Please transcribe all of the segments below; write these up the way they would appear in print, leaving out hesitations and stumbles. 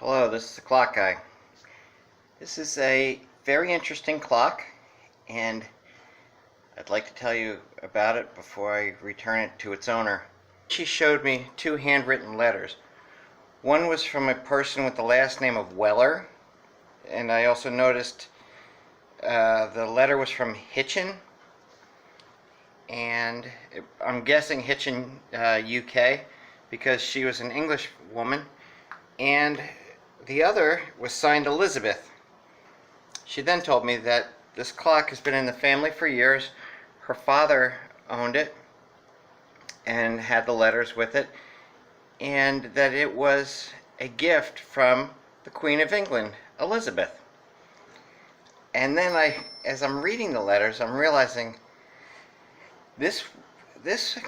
Hello, this is the clock guy. This is a very interesting clock, and I'd like to tell you about it before I return it to its owner. She showed me two handwritten letters. One was from a person with the last name of Weller, and I also noticed the letter was from Hitchin, and I'm guessing Hitchin, UK, because she was an English woman, and the other was signed Elizabeth. She then told me that this clock has been in the family for years. Her father owned it and had the letters with it, and that it was a gift from the Queen of England, Elizabeth. And then as I'm reading the letters, I'm realizing this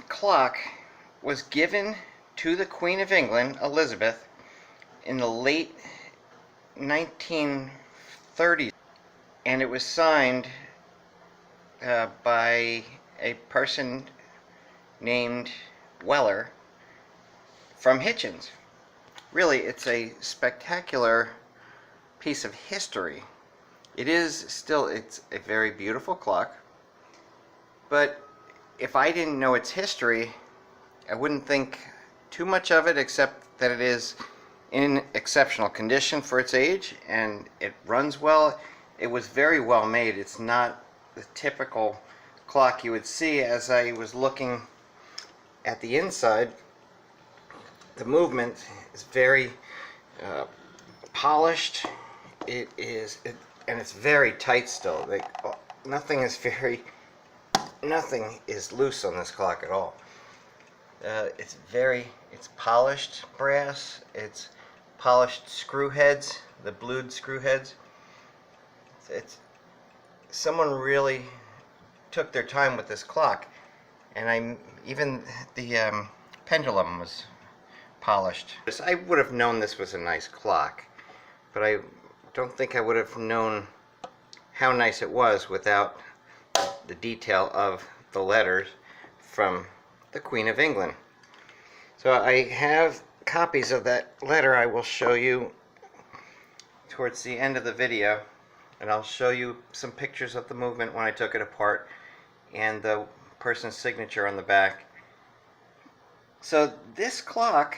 clock was given to the Queen of England, Elizabeth, in the late 1930s, and it was signed by a person named Weller from Hitchins. Really, it's a spectacular piece of history. It's a very beautiful clock, but if I didn't know its history, I wouldn't think too much of it, except that it is in exceptional condition for its age, and it runs well. It was very well made. It's not the typical clock you would see. As I was looking at the inside, the movement is very polished. And it's very tight still. Nothing is loose on this clock at all. It's polished brass. It's polished screw heads, the blued screw heads. Someone really took their time with this clock, and even the pendulum was polished. I would have known this was a nice clock, but I don't think I would have known how nice it was without the detail of the letters from the Queen of England. So I have copies of that letter. I will show you towards the end of the video, and I'll show you some pictures of the movement when I took it apart and the person's signature on the back. So this clock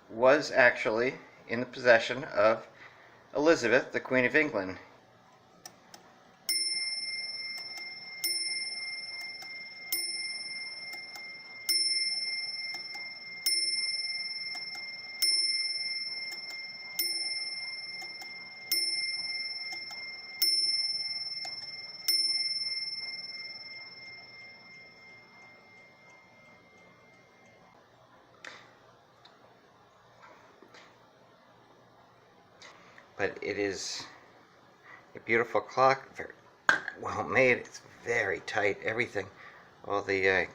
was actually in the possession of Elizabeth, the Queen of England. But it is a beautiful clock, very well made. It's very tight. Everything, all the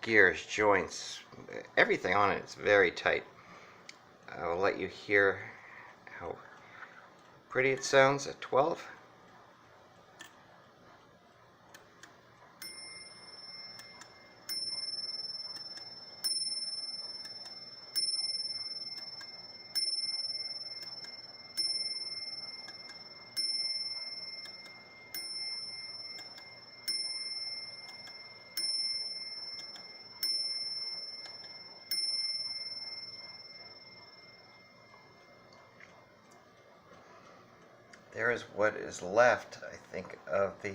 gears, joints, everything on it is very tight. I will let you hear how pretty it sounds at 12. There is what is left, I think, of the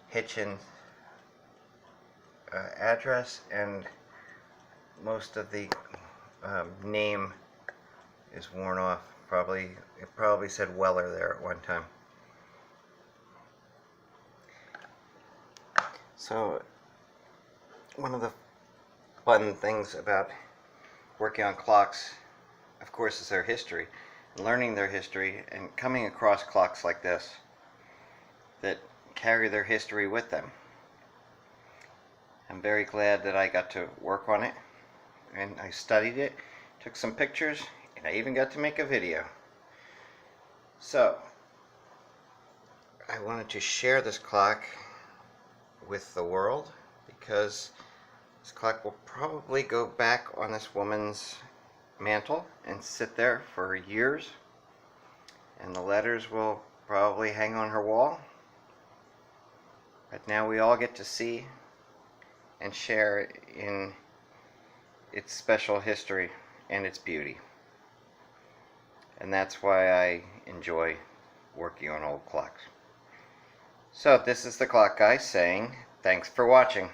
Hitchin address, and most of the name is worn off. It probably said Weller there at one time. So one of the fun things about working on clocks, of course, is their history. Learning their history and coming across clocks like this that carry their history with them. I'm very glad that I got to work on it, and I studied it, took some pictures, and I even got to make a video. So I wanted to share this clock with the world, because this clock will probably go back on this woman's mantle and sit there for years, and the letters will probably hang on her wall. But now we all get to see and share in its special history and its beauty. And that's why I enjoy working on old clocks. So this is the Clock Guy saying thanks for watching.